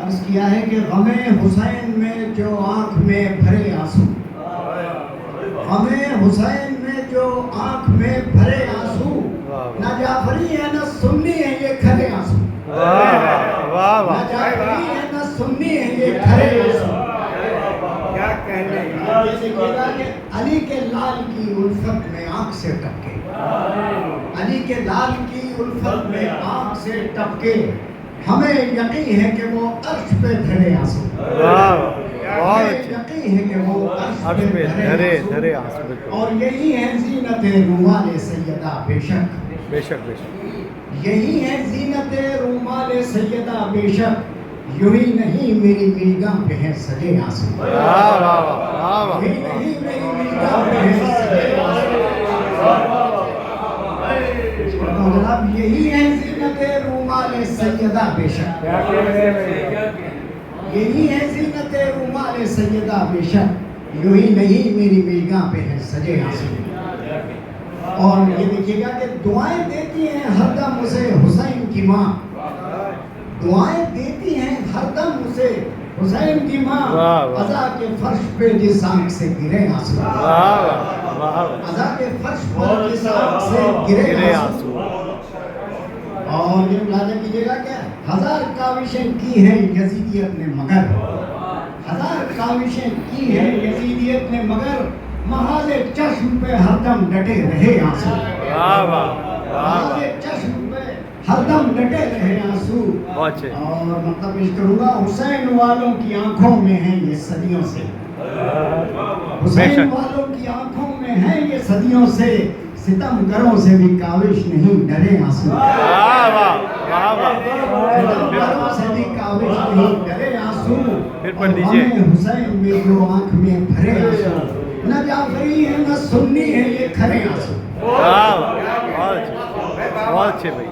عرض کیا ہے کہ غم حسین میں جو آنکھ میں بھرے آنسو، غم حسین میں جو آنکھ میں بھرے آنسو، نہ جعفری ہے نہ سنی ہے یہ کھرے آنسو، نہ جعفری ہے نہ سنی ہے یہ کھرے آنسو۔ کیا کہنے یہ دیکھیے گا کہ علی کے لال کی الفت میں آنکھ سے ٹپکے، علی کے لال کی الفت میں آنکھ سے ٹپکے، ہمیں یقین ہے کہ وہ عرش پہ دھرے آنسو، ہمیں یقین ہے کہ وہ عرش پہ دھرے آنسو، اور یہی ہے زینت رومال سیدہ بے شک، بے شک بے شک، یہی ہے زینت رومال سیدہ بے شک، یوں ہی نہیں میری میگاں پہ ہے سجے آنسو، یوں ہی نہیں میری میگاں پہ ہے سجے آنسو۔ جناب یہی ہے زینت رومال سیدہ بے شک، یہی ہے زینت رومال سیدہ بے شک، یوں ہی نہیں میری میگاں پہ ہے سجے آنسو۔ اور یہ دیکھیے گا کہ دعائیں دیتی ہیں ہر دم اسے حسین کی ماں، دعائیں دیتی ہیں ہر دم اسے حسین کی ماں، عزا کے فرش پہ جس آنکھ سے گرے آنسو، عزا کے فرش پر جس آنکھ سے گرے آنسو۔ اور یہ ملاحظہ کیجیے گا کہ ہزار کاوشیں کی ہیں یزیدیت نے مگر، ہزار کاوشیں کی ہیں یزیدیت نے مگر، محاذ چشم پہ ہر دم ڈٹے رہے آنسو، محاذ چشم پہ ہر دم ڈٹے رہے آنسو۔ اور مطلب پیش کروں گا، حسین والوں کی آنکھوں میں ہیں یہ صدیوں سے، حسین والوں کی آنکھوں میں ہیں یہ صدیوں سے، ستم گروں سے بھی کاوش نہیں ڈرے آنسو، ستم گروں سے بھی کاوش نہیں ڈرے آنسو، اور غم حسین میں جو آنکھ میں بھرے آنسو، نہ جعفری ہے نہ سنی ہے یہ کھرے آنسو۔ بہت اچھے بھائی،